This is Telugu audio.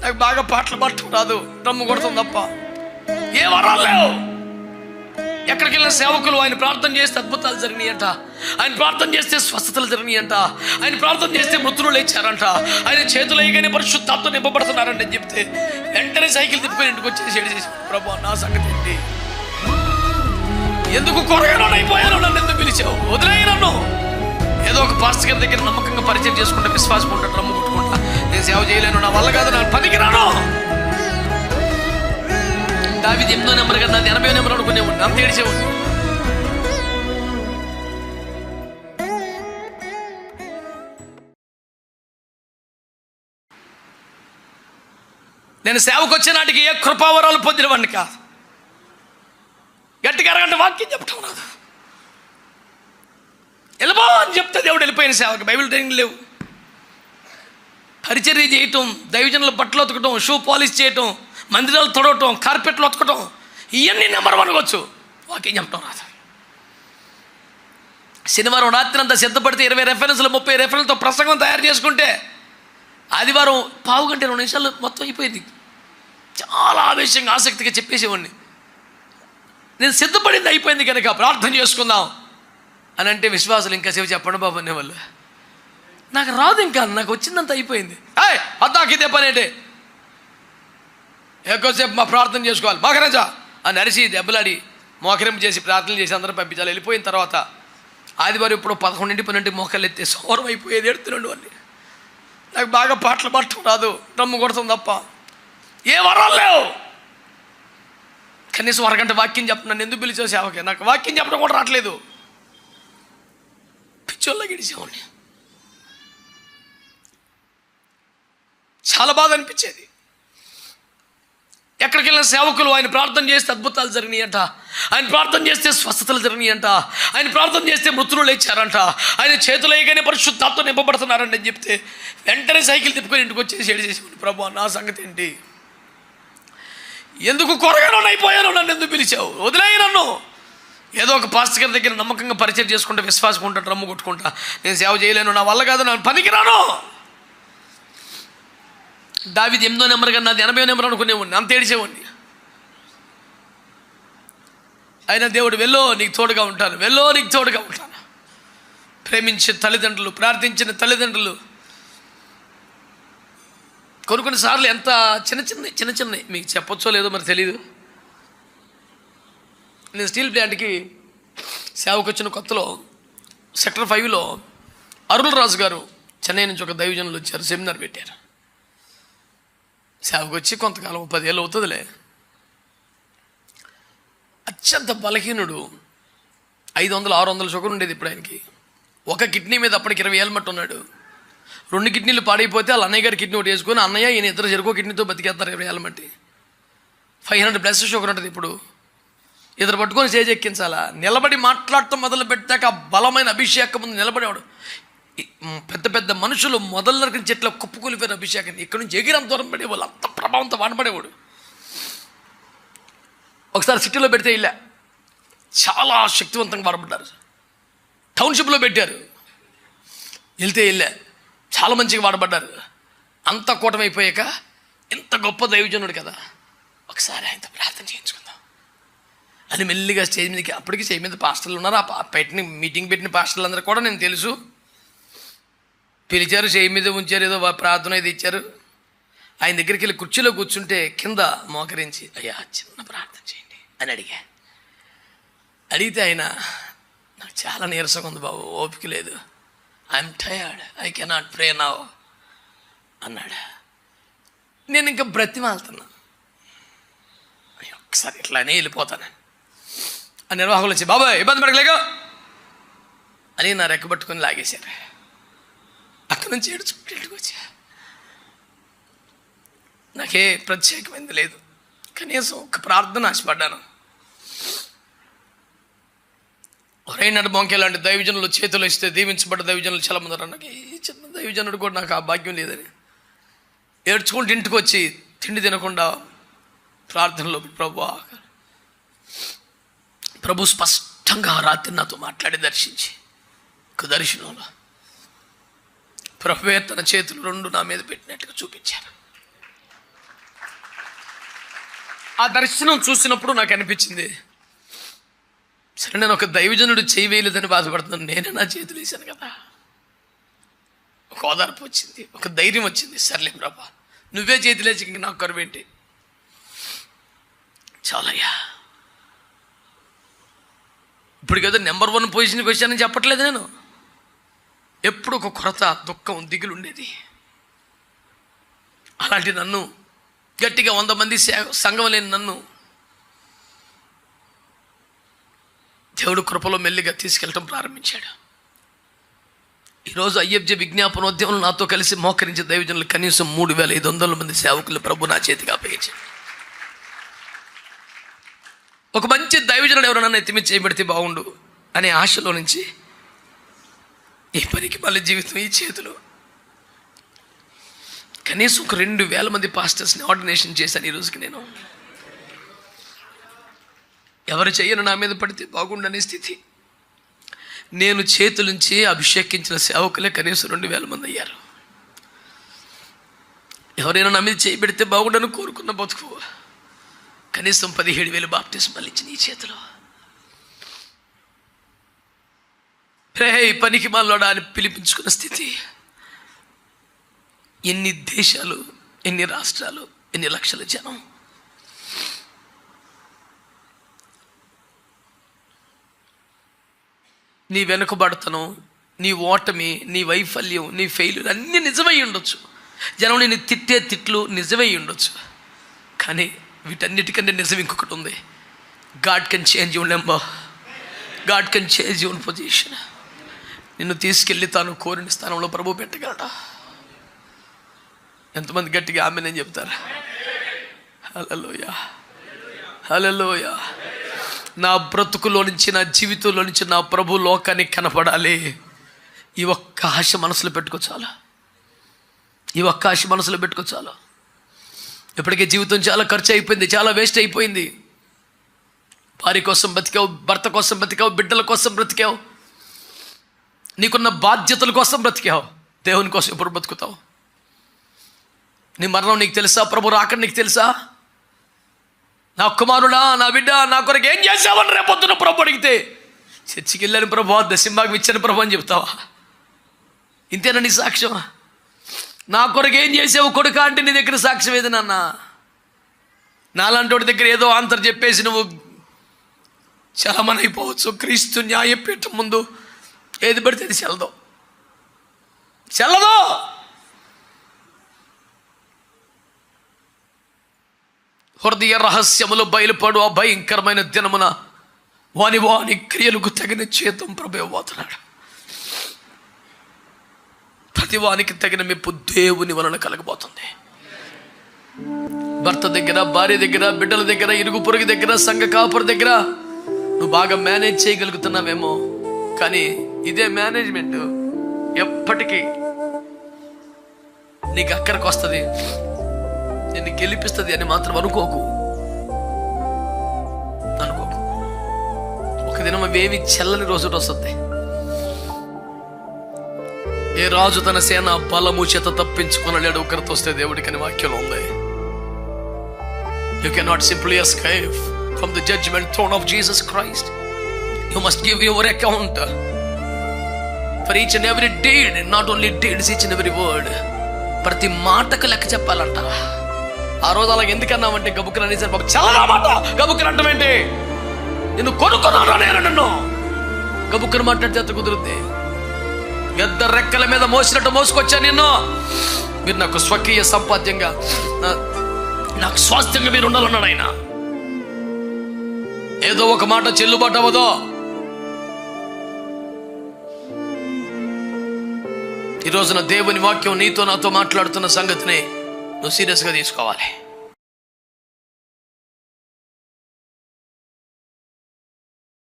నాకు బాగా పాటలు పాడటం రాదు, డ్రమ్ము కొడతాం తప్ప ఏ వరాలు లేవు. ఎక్కడికి వెళ్ళిన సేవకులు ఆయన ప్రార్థన చేస్తే అద్భుతాలు జరిగినాయంట, ఆయన ప్రార్థన చేస్తే స్వస్థతలు జరిగినాయంట, ఆయన ప్రార్థన చేస్తే మృతులు లేచారంట, ఆయన చేతులు వేయగానే పరిశుద్ధాత్మ నింపబడుతున్నారంట అని చెప్తే వెంటనే సైకిల్ తిప్పుకొని ఇంటికి వచ్చేసి చేసి, ప్రభు నా సంగతి ఏంటి, ఎందుకు కొరగానో అయిపోయాను, నన్ను ఎందుకు పిలిచావు, వదిలేయి నన్ను. ఏదో ఒక పాస్టర్ గారి దగ్గర నమ్మకంగా పరిచయం చేసుకుంటే విశ్వాసం ఉంటాడు, రమ్ము కొట్టుకుంటా, నేను సేవ చేయలేను, నా వల్ల కాదు, నాకు పనికి రాను. దావీదు 8వ నెంబర్ కదా, నాది 80వ నెంబర్ అనుకునేవాడిని, అంత ఏడిచేవాడిని. నేను సేవకు వచ్చే నాటికి ఏ కృపావరాలు పొందినవాడిని కాదు. గట్టిగా అరగంట వాక్యం చెప్పటం రాదు, వెళ్ళబో అని చెప్తే దేవుడు వెళ్ళిపోయిన సేవకి. బైబిల్ ట్రైనింగ్ లేవు, పరిచర్య చేయటం, దైవజనుల బట్టలు ఉతకటం, షూ పాలిష్ చేయటం, మందిరాలు తొడవటం, కార్పెట్లు ఉతకటం, ఇవన్నీ నెంబర్ 1 వచ్చు, వాక్యం చెప్పటం రాదు. శనివారం రాత్రి అంతా సిద్ధపడితే 20 రెఫరెన్స్లు 30 రెఫరెన్స్తో ప్రసంగం తయారు చేసుకుంటే ఆదివారం పావు గంట 2 నిమిషాలు మొత్తం అయిపోయింది. చాలా ఆవేశంగా ఆసక్తిగా చెప్పేసేవాడిని. నేను సిద్ధపడింది అయిపోయింది కనుక ప్రార్థన చేసుకుందాం అని అంటే విశ్వాసులు ఇంకా సేవ చెప్పండి బాబు అనేవాళ్ళు. నాకు రాదు, ఇంకా నాకు వచ్చిందంత అయిపోయింది. అద్దాకి ఇదే పని ఏంటి, ఎక్కువసేపు మా ప్రార్థన చేసుకోవాలి మోకరించా అని అరిసి దెబ్బలాడి మోకరింపు చేసి ప్రార్థన చేసి అందరూ పంపించాలి. వెళ్ళిపోయిన తర్వాత ఆదివారం ఇప్పుడు 11 12 మోకాలు ఎత్తే సౌరం అయిపోయేది, ఎడుతున్నాడు అని. నాకు బాగా పాటలు పాడటం రాదు, డ్రమ్ము కొడతాం తప్ప ఏ వరాలు లేవు. కనీసం అరగంట వాక్యం చెప్తున్నాను, ఎందుకు పిలిచావు సేవకి, నాకు వాక్యం చెప్పడం కూడా రావట్లేదు. పిచ్చోళ్ళ గడిచేవాడిని, చాలా బాధ అనిపించేది. ఎక్కడికి వెళ్ళిన సేవకులు ఆయన ప్రార్థన చేస్తే అద్భుతాలు జరిగినాయంట, ఆయన ప్రార్థన చేస్తే స్వస్థతలు జరిగినాయంట, ఆయన ప్రార్థన చేస్తే మృతులు లేచారంట, ఆయన చేతులు వేయగానే పరిశుద్ధాత్మ నింపబడుతున్నారంట అని చెప్తే వెంటనే సైకిల్ తిప్పుకొని ఇంటికి వచ్చేసి చేసి, ప్రభు నా సంగతి ఏంటి, ఎందుకు కొరగానో అయిపోయాను, నన్ను ఎందుకు పిలిచావు, వదిలేయి నన్ను. ఏదో ఒక పాస్టర్ గారి దగ్గర నమ్మకంగా పరిచయం చేసుకుంటే విశ్వాసం ఉంటాడు, రమ్ము కొట్టుకుంటా, నేను సేవ చేయలేను, నా వల్ల కాదు, నాకు పనికి రాను. దావీదు 8వ నెంబర్ కదా, నాది 80వ నెంబర్ అనుకునేవాడిని, అంత ఏడిచేవాడిని. అయినా దేవుడు వెల్లో నీకు తోడుగా ఉంటాను, వెల్లో నీకు తోడుగా ఉంటాను. ప్రేమించే తల్లిదండ్రులు, ప్రార్థించిన తల్లిదండ్రులు కొన్నిసార్లు ఎంత చిన్న చిన్న మీకు చెప్పొచ్చో లేదో మరి తెలీదు. నేను స్టీల్ ప్లాంట్కి సేవకు వచ్చిన కొత్తలో సెక్టర్ 5లో అరుల్ రాజు గారు చెన్నై నుంచి ఒక దైవజనులు వచ్చారు, సెమినార్ పెట్టారు. సేవకు వచ్చి కొంతకాలం 10 ఏళ్ళు అవుతుందిలే. అత్యంత బలహీనుడు, 500-600 షుగర్ ఉండేది ఇప్పుడు ఆయనకి. ఒక కిడ్నీ మీద అప్పటికి 20 ఏళ్ళ మట్టు ఉన్నాడు. 2 కిడ్నీలు పాడైపోతే వాళ్ళ అన్నయ్య గారి కిడ్నీ ఒకటి వేసుకొని అన్నయ్య ఈయన ఇద్దరు చెరుకో కిడ్నీతో బతికేస్తారు 20 ఏళ్ళ మట్టి. 500+ షుగర్ ఉంటుంది ఇప్పుడు. ఇద్దరు పట్టుకొని స్టేజ్ ఎక్కించాలా, నిలబడి మాట్లాడటం మొదలు పెట్టాక బలమైన అభిషేకం ముందు నిలబడేవాడు. పెద్ద పెద్ద మనుషులు మొదలు నరికిన చెట్ల కుప్పుకొలిపోయిన అభిషేకాన్ని ఇక్కడి నుంచి ఎగిరం దూరం పడేవాళ్ళు, అంత ప్రభావంతో వాడబడేవాడు. ఒకసారి సిటీలో పెడితే ఇలా చాలా శక్తివంతంగా వాడబడ్డారు. టౌన్షిప్లో పెట్టారు, వెళ్తే వెళ్ళా చాలా మంచిగా వాడబడ్డారు. అంత కూటమైపోయాక ఇంత గొప్ప దైవజనుడు కదా, ఒకసారి ఆయనతో ప్రార్థన చేయించుకుందాం అని మెల్లిగా స్టేజ్ మీదకి, అప్పటికి స్టేజ్ మీద పాస్టర్లు ఉన్నారు, ఆ మీటింగ్ పెట్టిన పాస్టర్లు అందరూ కూడా నేను తెలుసు, పిలిచారు, స్టేజ్ మీద ఉంచారు, ఏదో ప్రార్థన ఇది ఇచ్చారు. ఆయన దగ్గరికి వెళ్ళి కుర్చీలో కూర్చుంటే కింద మోకరించి, అయ్యా చిన్న ప్రార్థన చేయండి అని అడిగితే ఆయన, నాకు చాలా నీరసంగా ఉంది బాబు, ఓపిక లేదు, I'm tired, I cannot pray now అన్నాడు. నేను ఇంకా బ్రతిమాలుతున్నా, ఒకసారి ఇట్లానే వెళ్ళిపోతానని. ఆ నిర్వాహకులు వచ్చి, బాబా ఇబ్బంది పడకలేక అని నా రెక్కబట్టుకొని లాగేశారు. అక్కడి నుంచి ఏడుచుకుంటూ ఇంటికి వచ్చా. నాకే ప్రత్యేకమైంది లేదు, కనీసం ఒక ప్రార్థన ఆశపడ్డాను. రైనాడు బొంకే లాంటి దైవజనులు చేతులు ఇస్తే దీవించబడ్డ దైవజనులు చాలా మంది అన్నారు. నాకు ఈ చిన్న దైవజనుడు కూడా నాకు ఆ భాగ్యం లేదని ఏడ్చుకుంటూ ఇంటికి వచ్చి తిండి తినకుండా ప్రార్థనలో, ప్రభు స్పష్టంగా రాత్రి నాతో మాట్లాడి దర్శించి, ఒక దర్శనంలో ప్రభువే తన చేతులు 2 నా మీద పెట్టినట్టుగా చూపించారు. ఆ దర్శనం చూసినప్పుడు నాకు అనిపించింది, సరే నేను ఒక దైవజనుడు చేయి వేయలేదని బాధపడుతున్నాను, నేనే నా చేతులు వేశాను కదా. ఒక ఓదార్పు వచ్చింది, ఒక ధైర్యం వచ్చింది. సర్లే ప్రభా, నువ్వే చేతులేసి ఇంక నాకు కరువేంటి, చాలయ్యా. ఇప్పుడు కదా నెంబర్ 1 పొజిషన్కి వచ్చానని చెప్పట్లేదు నేను. ఎప్పుడు ఒక కొరత, దుఃఖం, దిగులు ఉండేది. అలాంటి నన్ను, గట్టిగా 100 మంది సంఘం లేని నన్ను దేవుడు కృపలో మెల్లిగా తీసుకెళ్ళటం ప్రారంభించాడు. ఈరోజు IFJ విజ్ఞాపనోద్యమంలో నాతో కలిసి మోకరించే దైవజనులు కనీసం 3,500 మంది సేవకులు ప్రభు నా చేతికి అప్పగించాడు. ఒక మంచి దైవజనుడు ఎవరైనా ఎత్తిమి చేయబడితే బాగుండు అనే ఆశలో నుంచి ఈ పనికి మళ్ళీ జీవితం ఈ చేతులు. కనీసం ఒక 2,000 మంది పాస్టర్స్ని ఆర్డినేషన్ చేశాను ఈ రోజుకి నేను. ఎవరు చెయ్యను నా మీద పడితే బాగుండనే స్థితి. నేను చేతులుంచి అభిషేకించిన సేవకులే కనీసం 2,000 మంది అయ్యారు. ఎవరైనా నా మీద చేయబెడితే బాగుండని కోరుకున్న బతుకు కనీసం 17,000 బాప్టిస్మాలు ఇచ్చిన ఈ చేతిలో. పనికి మాలోడా అని పిలిపించుకున్న స్థితి. ఎన్ని దేశాలు, ఎన్ని రాష్ట్రాలు, ఎన్ని లక్షల జనం. నీ వెనుకబడతనం, నీ ఓటమి, నీ వైఫల్యం, నీ ఫెయిల్యూర్ అన్నీ నిజమై ఉండొచ్చు. జనం నేను తిట్టే తిట్లు నిజమై ఉండొచ్చు. కానీ వీటన్నిటికంటే నిజం ఇంకొకటి ఉంది. God can change your number, God can change your position. నిన్ను తీసుకెళ్ళి తాను కోరిన స్థానంలో ప్రభు పెట్టగలడా? ఎంతమంది గట్టిగా ఆమె నేను చెప్తారా? హల్లెలూయా, హల్లెలూయా. నా బ్రతుకులో నుంచి, నా జీవితంలో నుంచి నా ప్రభు లోకానికి కనపడాలి. ఈ ఒక్క ఆశ మనసులో పెట్టుకోచాలా, ఈ ఒక్క ఆశ మనసులో పెట్టుకోచాలా. ఇప్పటికే జీవితం చాలా ఖర్చు అయిపోయింది, చాలా వేస్ట్ అయిపోయింది. భార్య కోసం బతికావు, భర్త కోసం బతికావు, బిడ్డల కోసం బ్రతికావు, నీకున్న బాధ్యతల కోసం బ్రతికావు. దేవుని కోసం ఎప్పుడు బ్రతుకుతావు? నీ మరణం నీకు తెలుసా? ప్రభు రాకడ నీకు తెలుసా? నా కుమారుడా, నా బిడ్డ, నా కొరకు ఏం చేసావని రేపొద్దున ప్రభు అడిగితే, చర్చికి వెళ్ళాను ప్రభు, దశంభాగం ఇచ్చాను ప్రభు అని చెప్తావా? ఇంతేనా నీ సాక్ష్యం? నా కొరకు ఏం చేసావు కొడుకా అంటే నీ దగ్గర సాక్ష్యం ఏది నాన్న? నాలాంటి వాడి దగ్గర ఏదో ఆంతర్ చెప్పేసి నువ్వు చలమని అయిపోవచ్చు. క్రీస్తు న్యాయపీఠం ముందు ఏది పడితే అది చెల్లదు. హృదయ రహస్యములు బయలుపడు ఆ భయంకరమైన దినమున వాని వాని క్రియలకు తగిన చేతం ప్రభు పోతున్నాడు. ప్రతి వానికి తగిన మెప్పు దేవుని వలన కలగబోతుంది. భర్త దగ్గర, భార్య దగ్గర, బిడ్డల దగ్గర, ఇరుగు పొరుగు దగ్గర, సంఘ కాపుర దగ్గర నువ్వు బాగా మేనేజ్ చేయగలుగుతున్నావేమో, కానీ ఇదే మేనేజ్మెంట్ ఎప్పటికీ నీకు అక్కడికి వస్తుంది, నిన్ను గెలిపిస్తుంది అని మాత్రం అనుకోకు. ఒక దినం అవేమి చెల్లని రోజు వస్తుంది. ఏ రాజు తన సేన బలము చేత తప్పించుకొనలేడు ఒకరితో వస్తే దేవుడికి అని వాక్యంలో ఉంది. You cannot simply escape from the judgment throne of Jesus Christ. You must give your account for each and every deed, not only deeds, each and every word. ప్రతి మాటకు లెక్క చెప్పాలంట. ఆ రోజు అలాగ ఎందుకన్నామంటే గబుక్కున అనేసరి బాబు చాలా మాట గబుక్కున అంటామేంటి? నిన్ను కొనుక్కున్నాను నేను, నన్ను గబుక్కున మాట్లాడితే కుదురుద్ది. పెద్ద రెక్కల మీద మోసినట్టు మోసుకొచ్చా నిన్ను. మీరు నాకు స్వకీయ సంపాద్యంగా, నాకు స్వాస్థ్యంగా మీరు ఉండాలన్నాడు ఆయన. ఏదో ఒక మాట చెల్లుబాటు అవ్వదో. ఈ రోజున దేవుని వాక్యం నీతో నాతో మాట్లాడుతున్న సంగతిని నువ్వు సీరియస్గా తీసుకోవాలి.